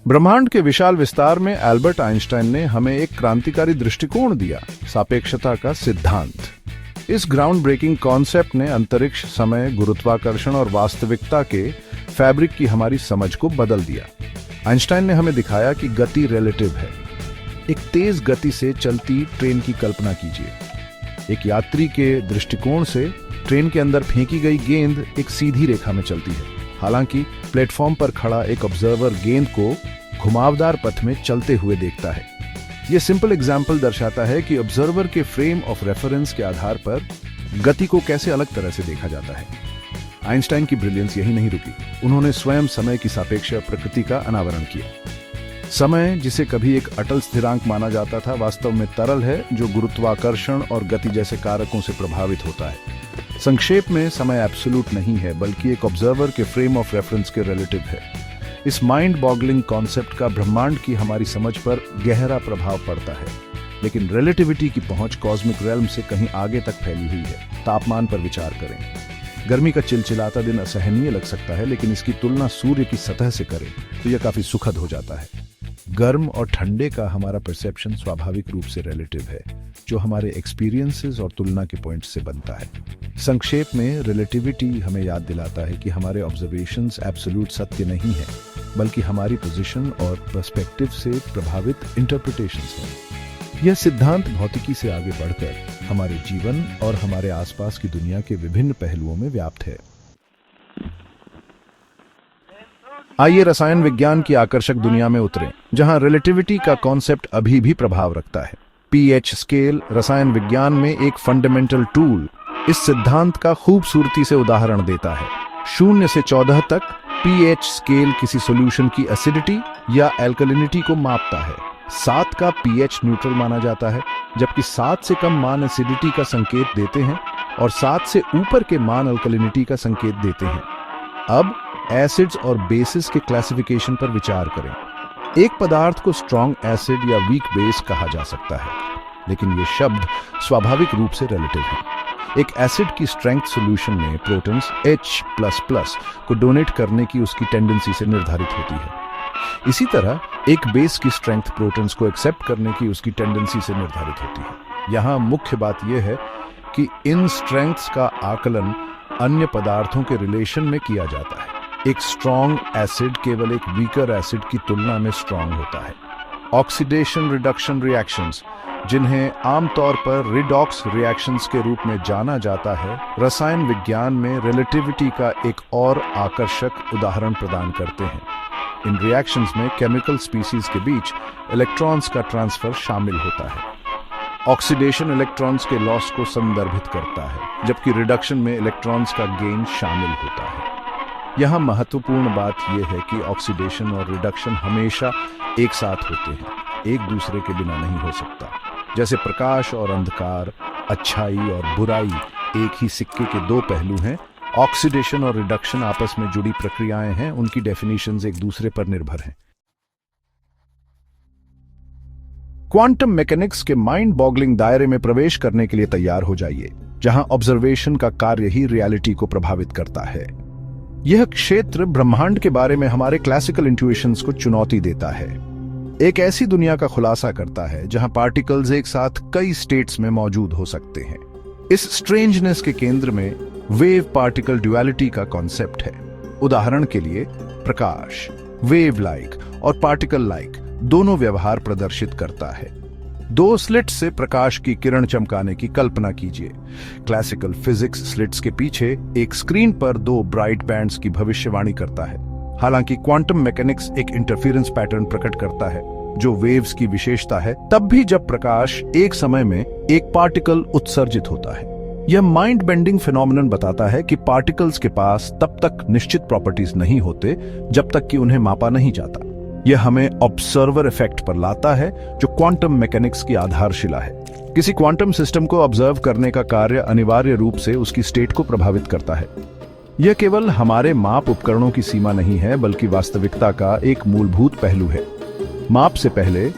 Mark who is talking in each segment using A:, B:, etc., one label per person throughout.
A: ब्रह्मांड के विशाल विस्तार में एल्बर्ट आइंस्टाइन ने हमें एक क्रांतिकारी दृष्टिकोण दिया, सापेक्षता का सिद्धांत। इस ग्राउंड ब्रेकिंग कॉन्सेप्ट ने अंतरिक्ष, समय, गुरुत्वाकर्षण और वास्तविकता के फैब्रिक की हमारी समझ को बदल दिया। आइंस्टाइन ने हमें दिखाया कि गति रिलेटिव है। एक तेज गति से चलती ट्रेन की कल्पना कीजिए। एक यात्री के दृष्टिकोण से ट्रेन के अंदर फेंकी गई गेंद एक सीधी रेखा में चलती है, हालांकि प्लेटफॉर्म पर खड़ा एक ऑब्जर्वर गेंद को घुमावदार पथ में चलते हुए देखता है। यह सिंपल एग्जाम्पल दर्शाता है कि ऑब्जर्वर के फ्रेम ऑफ रेफरेंस के आधार पर गति को कैसे अलग तरह से देखा जाता है। आइंस्टाइन की ब्रिलियंस यही नहीं रुकी, उन्होंने स्वयं समय की सापेक्ष प्रकृति का अनावरण किया। समय, जिसे कभी एक अटल स्थिरांक माना जाता था, वास्तव में तरल है जो गुरुत्वाकर्षण और गति जैसे कारकों से प्रभावित होता है। संक्षेप में, समय एब्सोल्यूट नहीं है, बल्कि एक ऑब्जर्वर के फ्रेम ऑफ रेफरेंस के रिलेटिव है। इस माइंड बॉगलिंग कॉन्सेप्ट का ब्रह्मांड की हमारी समझ पर गहरा प्रभाव पड़ता है, लेकिन रिलेटिविटी की पहुंच कॉस्मिक रेल्म से कहीं आगे तक फैली हुई है। तापमान पर विचार करें। गर्मी का चिलचिलाता दिन असहनीय लग सकता है, लेकिन इसकी तुलना सूर्य की सतह से करें तो यह काफी सुखद हो जाता है। गर्म और ठंडे का हमारा परसेप्शन स्वाभाविक रूप से रिलेटिव है, जो हमारे एक्सपीरियंसेस और तुलना के पॉइंट से बनता है। संक्षेप में, रिलेटिविटी हमें याद दिलाता है कि हमारे ऑब्जर्वेशंस एब्सोल्यूट सत्य नहीं है, बल्कि हमारी पोजीशन और पर्सपेक्टिव से प्रभावित इंटरप्रिटेशंस हैं। यह सिद्धांत भौतिकी से आगे बढ़कर हमारे जीवन और हमारे आसपास की दुनिया के विभिन्न पहलुओं में व्याप्त है। आइए रसायन विज्ञान की आकर्षक दुनिया में उतरें, जहां रिलेटिविटी का कॉन्सेप्ट अभी भी प्रभाव रखता है। पीएच स्केल रसायन विज्ञान में एक फंडामेंटल टूल इस सिद्धांत का खूबसूरती से उदाहरण देता है। 0 से 14 तक पीएच स्केल किसी सॉल्यूशन की एसिडिटी या एल्कलिनिटी को मापता है। 7 का पीएच न्यूट्रल माना जाता है, जबकि 7 से कम मान एसिडिटी का संकेत देते हैं और 7 से ऊपर के मान अल्कलिनिटी का संकेत देते हैं। अब एसिड्स और बेसिस के क्लासिफिकेशन पर विचार करें। एक पदार्थ को स्ट्रॉन्ग एसिड या वीक बेस कहा जा सकता है, लेकिन ये शब्द स्वाभाविक रूप से रिलेटिव है। एक एसिड की स्ट्रेंथ सॉल्यूशन में प्रोटॉन्स H++ को डोनेट करने की उसकी टेंडेंसी से निर्धारित होती है। इसी तरह एक बेस की स्ट्रेंथ प्रोटॉन्स को एक्सेप्ट करने की उसकी टेंडेंसी से निर्धारित होती है। यहाँ मुख्य बात यह है कि इन स्ट्रेंथ्स का आकलन अन्य पदार्थों के रिलेशन में किया जाता है। एक स्ट्रॉन्ग एसिड केवल एक वीकर एसिड की तुलना में स्ट्रॉन्ग होता है। ऑक्सीडेशन रिडक्शन रिएक्शंस, जिन्हें आमतौर पर रिडॉक्स रिएक्शंस के रूप में जाना जाता है, रसायन विज्ञान में रिलेटिविटी का एक और आकर्षक उदाहरण प्रदान करते हैं। इन रिएक्शंस में केमिकल स्पीसीज के बीच इलेक्ट्रॉन्स का ट्रांसफर शामिल होता है। ऑक्सीडेशन इलेक्ट्रॉन्स के लॉस को संदर्भित करता है, जबकि रिडक्शन में इलेक्ट्रॉन्स का गेन शामिल होता है। यहाँ महत्वपूर्ण बात यह है कि ऑक्सीडेशन और रिडक्शन हमेशा एक साथ होते हैं, एक दूसरे के बिना नहीं हो सकता। जैसे प्रकाश और अंधकार, अच्छाई और बुराई एक ही सिक्के के दो पहलू हैं, ऑक्सीडेशन और रिडक्शन आपस में जुड़ी प्रक्रियाएं हैं, उनकी डेफिनेशंस एक दूसरे पर निर्भर हैं। क्वांटम मैकेनिक्स के माइंड बॉगलिंग दायरे में प्रवेश करने के लिए तैयार हो जाइए, जहां ऑब्जर्वेशन का कार्य ही रियलिटी को प्रभावित करता है। यह क्षेत्र ब्रह्मांड के बारे में हमारे क्लासिकल इंट्यूशंस को चुनौती देता है। एक ऐसी दुनिया का खुलासा करता है जहां पार्टिकल्स एक साथ कई स्टेट्स में मौजूद हो सकते हैं। इस स्ट्रेंजनेस के केंद्र में वेव पार्टिकल ड्युअलिटी का कॉन्सेप्ट है। उदाहरण के लिए, प्रकाश वेव लाइक और पार्टिकल लाइक दोनों व्यवहार प्रदर्शित करता है। दो स्लिट्स से प्रकाश की किरण चमकाने की कल्पना कीजिए। क्लासिकल फिजिक्स स्लिट्स के पीछे एक स्क्रीन पर दो ब्राइट बैंड्स की भविष्यवाणी करता है। हालांकि क्वांटम मैकेनिक्स एक इंटरफेरेंस पैटर्न प्रकट करता है जो वेव्स की विशेषता है, तब भी जब प्रकाश एक समय में एक पार्टिकल उत्सर्जित होता है। यह माइंड बेंडिंग फिनोमेनन बताता है कि पार्टिकल्स के पास तब तक निश्चित प्रॉपर्टीज नहीं होते जब तक कि उन्हें मापा नहीं जाता। यह हमें ऑब्जर्वर इफेक्ट पर लाता है, जो क्वांटम मैकेनिक्स की आधारशिला है। किसी क्वांटम सिस्टम को ऑब्जर्व करने का कार्य अनिवार्य रूप से उसकी स्टेट को प्रभावित करता है। यह केवल हमारे माप उपकरणों की सीमा नहीं है, बल्कि वास्तविकता का एक मूलभूत पहलू है। माप से पहले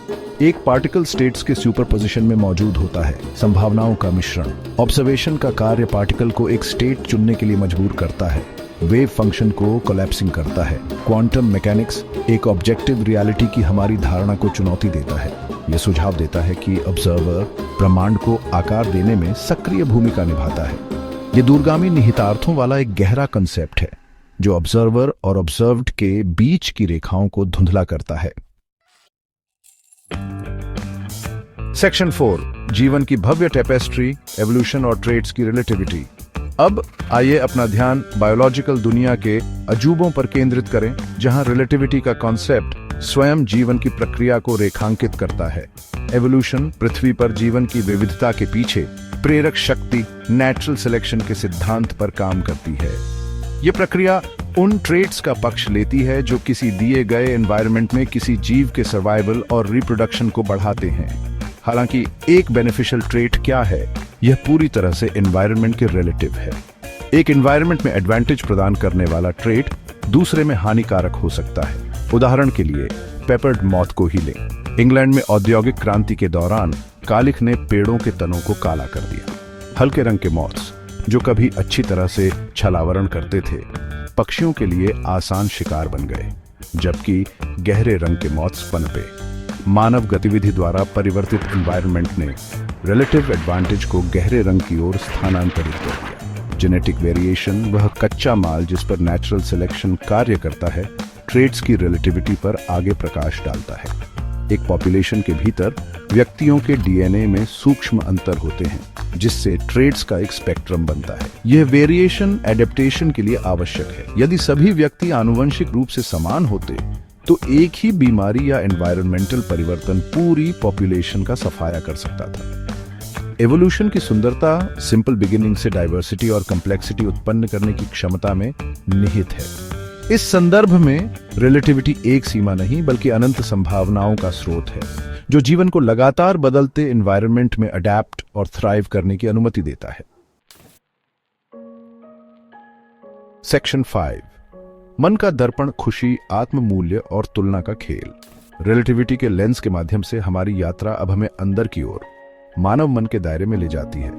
A: एक पार्टिकल स्टेट्स के सुपरपोजिशन में मौजूद होता है, संभावनाओं का मिश्रण। ऑब्जर्वेशन का कार्य पार्टिकल को एक स्टेट चुनने के लिए मजबूर करता है। वेव फंक्शन को कोलैप्सिंग करता है। क्वांटम मैकेनिक्स एक ऑब्जेक्टिव रियलिटी की हमारी धारणा को चुनौती देता है। यह सुझाव देता है कि ऑब्जर्वर ब्रह्मांड को आकार देने में सक्रिय भूमिका निभाता है। यह दूरगामी निहितार्थों वाला एक गहरा कंसेप्ट है जो ऑब्जर्वर और ऑब्जर्व्ड के बीच की रेखाओं को धुंधला करता है। सेक्शन 4, जीवन की भव्य टेपेस्ट्री, एवोल्यूशन और ट्रेड्स की रिलेटिविटी। अब आइए अपना ध्यान बायोलॉजिकल दुनिया के अजूबों पर केंद्रित करें, जहां रिलेटिविटी का कॉन्सेप्ट स्वयं जीवन की प्रक्रिया को रेखांकित करता है। एवोल्यूशन पृथ्वी पर जीवन की विविधता के पीछे प्रेरक शक्ति नेचुरल सिलेक्शन के सिद्धांत पर काम करती है। यह प्रक्रिया उन ट्रेड्स का पक्ष लेती है जो किसी दिए गए एनवायरनमेंट में किसी जीव के सर्वाइवल और रिप्रोडक्शन को बढ़ाते हैं। हालांकि एक बेनिफिशियल ट्रेट क्या है, यह पूरी तरह से एनवायरनमेंट के रिलेटिव है। एक एनवायरनमेंट में एडवांटेज प्रदान करने वाला ट्रेट दूसरे में हानिकारक हो सकता है। उदाहरण के लिए पेपर्ड मॉथ को ही लें। इंग्लैंड में औद्योगिक क्रांति के दौरान कालिख ने पेड़ों के तनों को काला कर दिया। हल्के रंग के मॉथ्स जो कभी अच्छी तरह से छलावरण करते थे, पक्षियों के लिए आसान शिकार बन गए, जबकि गहरे रंग के मॉथ्स पनपे। मानव गतिविधि द्वारा परिवर्तित एनवायरनमेंट ने रिलेटिव एडवांटेज को गहरे रंग की ओर स्थानांतरित कर दिया। जेनेटिक वेरिएशन, वह कच्चा माल जिस पर नेचुरल सिलेक्शन कार्य करता है, ट्रेड्स की रिलेटिविटी पर आगे प्रकाश डालता है। एक पॉपुलेशन के भीतर व्यक्तियों के डीएनए में सूक्ष्म अंतर होते हैं, जिससे ट्रेड्स का एक स्पेक्ट्रम बनता है। यह वेरिएशन एडेप्टेशन के लिए आवश्यक है। यदि सभी व्यक्ति आनुवंशिक रूप से समान होते तो एक ही बीमारी या एनवायरमेंटल परिवर्तन पूरी पॉपुलेशन का सफाया कर सकता था। एवोल्यूशन की सुंदरता सिंपल बिगिनिंग से डाइवर्सिटी और कॉम्प्लेक्सिटी उत्पन्न करने की क्षमता में निहित है। इस संदर्भ में रिलेटिविटी एक सीमा नहीं बल्कि अनंत संभावनाओं का स्रोत है, जो जीवन को लगातार बदलते एनवायरनमेंट में अडैप्ट और थ्राइव करने की अनुमति देता है। सेक्शन 5, मन का दर्पण, खुशी, आत्म मूल्य और तुलना का खेल। रिलेटिविटी के लेंस के माध्यम से हमारी यात्रा अब हमें अंदर की ओर मानव मन के दायरे में ले जाती है।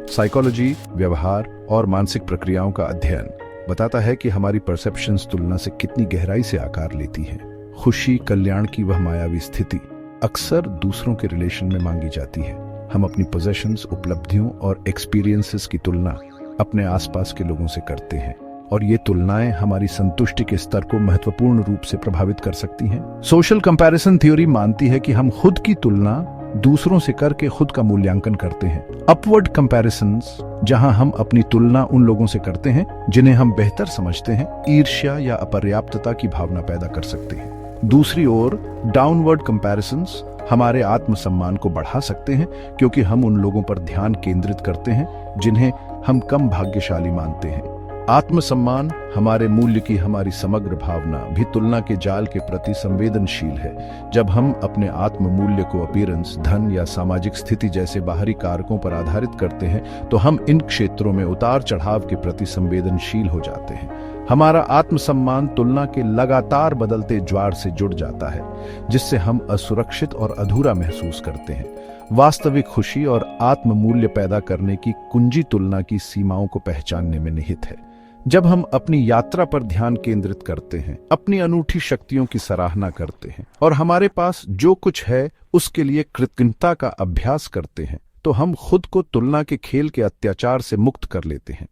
A: साइकोलॉजी, व्यवहार और मानसिक प्रक्रियाओं का अध्ययन बताता है कि हमारी परसेप्शंस तुलना से कितनी गहराई से आकार लेती हैं। खुशी, कल्याण की वह मायावी स्थिति अक्सर दूसरों के रिलेशन में मांगी जाती है। हम अपनी पोजेशंस, उपलब्धियों और एक्सपीरियंसेस की तुलना अपने आसपास के लोगों से करते हैं, और ये तुलनाएं हमारी संतुष्टि के स्तर को महत्वपूर्ण रूप से प्रभावित कर सकती हैं। सोशल कंपैरिजन थ्योरी मानती है कि हम खुद की तुलना दूसरों से करके खुद का मूल्यांकन करते हैं। अपवर्ड कंपैरिजन्स, जहां हम अपनी तुलना उन लोगों से करते हैं जिन्हें हम बेहतर समझते हैं, ईर्ष्या या अपर्याप्तता की भावना पैदा कर सकते हैं। दूसरी ओर डाउनवर्ड कंपैरिजन्स हमारे आत्मसम्मान को बढ़ा सकते हैं, क्योंकि हम उन लोगों पर ध्यान केंद्रित करते हैं जिन्हें हम कम भाग्यशाली मानते हैं। आत्मसम्मान, हमारे मूल्य की हमारी समग्र भावना भी तुलना के जाल के प्रति संवेदनशील है। जब हम अपने आत्म मूल्य को अपीयरेंस, धन या सामाजिक स्थिति जैसे बाहरी कारकों पर आधारित करते हैं, तो हम इन क्षेत्रों में उतार चढ़ाव के प्रति संवेदनशील हो जाते हैं। हमारा आत्मसम्मान तुलना के लगातार बदलते ज्वार से जुड़ जाता है, जिससे हम असुरक्षित और अधूरा महसूस करते हैं। वास्तविक खुशी और आत्म मूल्य पैदा करने की कुंजी तुलना की सीमाओं को पहचानने में निहित है। जब हम अपनी यात्रा पर ध्यान केंद्रित करते हैं, अपनी अनूठी शक्तियों की सराहना करते हैं और हमारे पास जो कुछ है उसके लिए कृतज्ञता का अभ्यास करते हैं, तो हम खुद को तुलना के खेल के अत्याचार से मुक्त कर लेते हैं।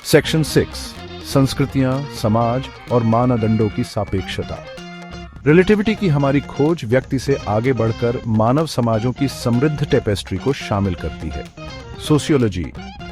A: सेक्शन 6, संस्कृतियां, समाज और मानदंडों की सापेक्षता। रिलेटिविटी की हमारी खोज व्यक्ति से आगे बढ़कर मानव समाजों की समृद्ध टेपेस्ट्री को शामिल करती है। सोशियोलॉजी,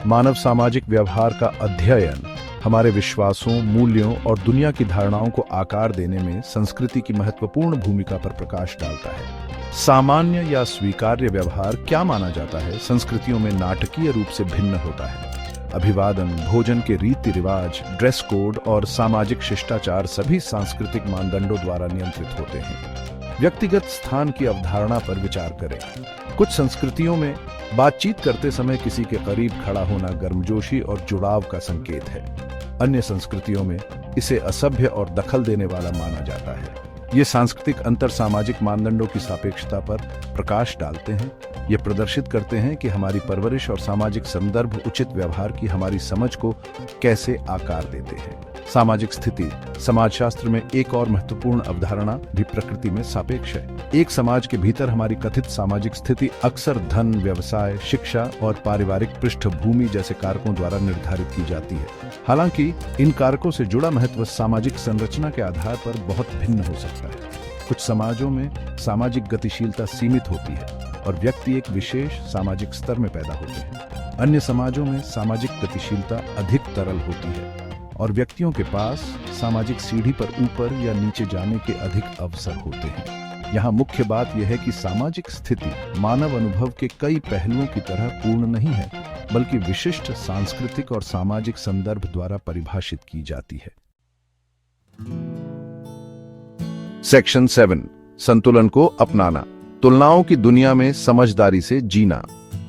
A: मानव सामाजिक व्यवहार का अध्ययन, हमारे विश्वासों, मूल्यों और दुनिया की धारणाओं को आकार देने में संस्कृति की महत्वपूर्ण भूमिका पर प्रकाश डालता है। सामान्य या स्वीकार्य व्यवहार क्या माना जाता है, संस्कृतियों में नाटकीय रूप से भिन्न होता है। अभिवादन, भोजन के रीति रिवाज, ड्रेस कोड और सामाजिक शिष्टाचार सभी सांस्कृतिक मानदंडों द्वारा नियंत्रित होते हैं। व्यक्तिगत स्थान की अवधारणा पर विचार करें। कुछ संस्कृतियों में बातचीत करते समय किसी के करीब खड़ा होना गर्मजोशी और जुड़ाव का संकेत है। अन्य संस्कृतियों में इसे असभ्य और दखल देने वाला माना जाता है। ये सांस्कृतिक अंतर सामाजिक मानदंडों की सापेक्षता पर प्रकाश डालते हैं। ये प्रदर्शित करते हैं कि हमारी परवरिश और सामाजिक संदर्भ उचित व्यवहार की हमारी समझ को कैसे आकार देते हैं। सामाजिक स्थिति समाजशास्त्र में एक और महत्वपूर्ण अवधारणा भी प्रकृति में सापेक्ष है। एक समाज के भीतर हमारी कथित सामाजिक स्थिति अक्सर धन, व्यवसाय, शिक्षा और पारिवारिक पृष्ठभूमि जैसे कारकों द्वारा निर्धारित की जाती है। हालांकि इन कारकों से जुड़ा महत्व सामाजिक संरचना के आधार पर बहुत भिन्न हो सकता है। कुछ समाजों में सामाजिक गतिशीलता सीमित होती है और व्यक्ति एक विशेष सामाजिक स्तर में पैदा होते हैं। अन्य समाजों में सामाजिक गतिशीलता अधिक तरल होती है और व्यक्तियों के पास सामाजिक सीढ़ी पर ऊपर या नीचे जाने के अधिक अवसर होते हैं। यहाँ मुख्य बात यह है कि सामाजिक स्थिति मानव अनुभव के कई पहलुओं की तरह पूर्ण नहीं है, बल्कि विशिष्ट सांस्कृतिक और सामाजिक संदर्भ द्वारा परिभाषित की जाती है। सेक्शन 7, संतुलन को अपनाना। तुलनाओं की दुनिया में समझदारी से जीना।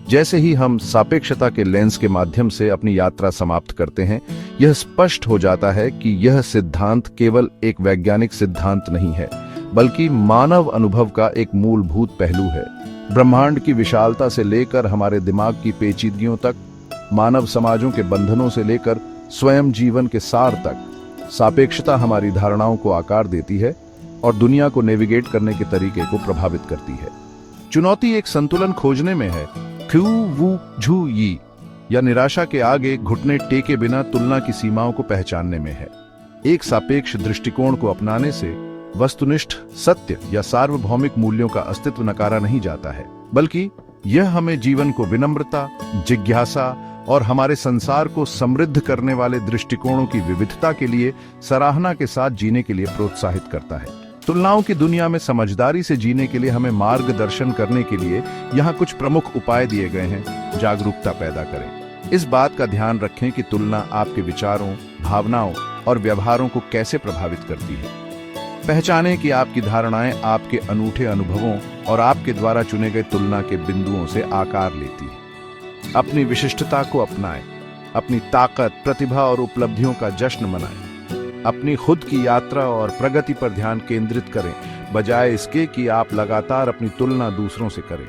A: जैसे ही हम सापेक्षता के लेंस के माध्यम से अपनी यात्रा समाप्त करते हैं, यह स्पष्ट हो जाता है कि यह सिद्धांत केवल एक वैज्ञानिक सिद्धांत नहीं है, बल्कि मानव अनुभव का एक मूलभूत पहलू है। ब्रह्मांड की विशालता से लेकर हमारे दिमाग की पेचीदगियों तक, मानव समाजों के बंधनों से लेकर स्वयं जीवन के सार तक, सापेक्षता हमारी धारणाओं को आकार देती है और दुनिया को नेविगेट करने के तरीके को प्रभावित करती है। चुनौती एक संतुलन खोजने में है, क्यू वू झू यी, या निराशा के आगे घुटने टेके बिना तुलना की सीमाओं को पहचानने में है। एक सापेक्ष दृष्टिकोण को अपनाने से वस्तुनिष्ठ सत्य या सार्वभौमिक मूल्यों का अस्तित्व नकारा नहीं जाता है, बल्कि यह हमें जीवन को विनम्रता, जिज्ञासा और हमारे संसार को समृद्ध करने वाले दृष्टिकोणों की विविधता के लिए सराहना के साथ जीने के लिए प्रोत्साहित करता है। तुलनाओं की दुनिया में समझदारी से जीने के लिए हमें मार्गदर्शन करने के लिए यहाँ कुछ प्रमुख उपाय दिए गए हैं। जागरूकता पैदा करें। इस बात का ध्यान रखें कि तुलना आपके विचारों, भावनाओं और व्यवहारों को कैसे प्रभावित करती है। पहचानें कि आपकी धारणाएं आपके अनूठे अनुभवों और आपके द्वारा चुने गए तुलना के बिंदुओं से आकार लेती हैं। अपनी विशिष्टता को अपनाएं। अपनी ताकत, प्रतिभा और उपलब्धियों का जश्न मनाएं। अपनी खुद की यात्रा और प्रगति पर ध्यान केंद्रित करें, बजाय इसके कि आप लगातार अपनी तुलना दूसरों से करें।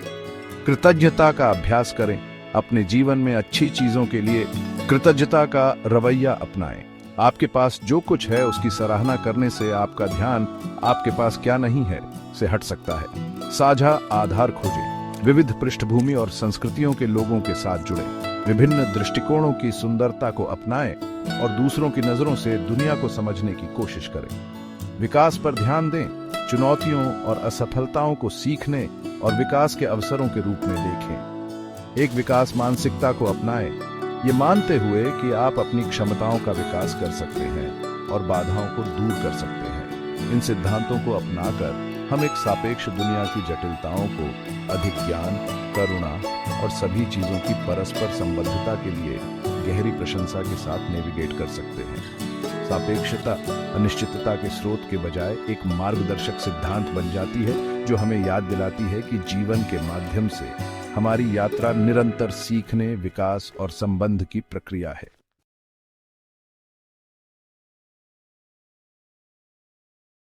A: कृतज्ञता का अभ्यास करें। अपने जीवन में अच्छी चीजों के लिए कृतज्ञता का रवैया अपनाएं। आपके पास जो कुछ है उसकी सराहना करने से आपका ध्यान आपके पास क्या नहीं है से हट सकता है। साझा आधार खोजें। विविध पृष्ठभूमि और संस्कृतियों के लोगों के साथ जुड़ें। विभिन्न दृष्टिकोणों की सुंदरता को अपनाएं और दूसरों की नजरों से दुनिया को समझने की कोशिश करें। विकास पर ध्यान दें। चुनौतियों और असफलताओं को सीखने और विकास के अवसरों के रूप में देखें। एक विकास मानसिकता को अपनाएं, ये मानते हुए कि आप अपनी क्षमताओं का विकास कर सकते हैं और बाधाओं को दूर कर सकते हैं। इन सिद्धांतों को अपनाकर हम एक सापेक्ष दुनिया की जटिलताओं को अधिक ज्ञान, करुणा और सभी चीजों की परस्पर संबद्धता के लिए गहरी प्रशंसा के साथ नेविगेट कर सकते हैं। सापेक्षता अनिश्चितता के स्रोत के बजाय एक मार्गदर्शक सिद्धांत बन जाती है, जो हमें याद दिलाती है कि जीवन के माध्यम से हमारी यात्रा निरंतर सीखने, विकास और संबंध की प्रक्रिया है।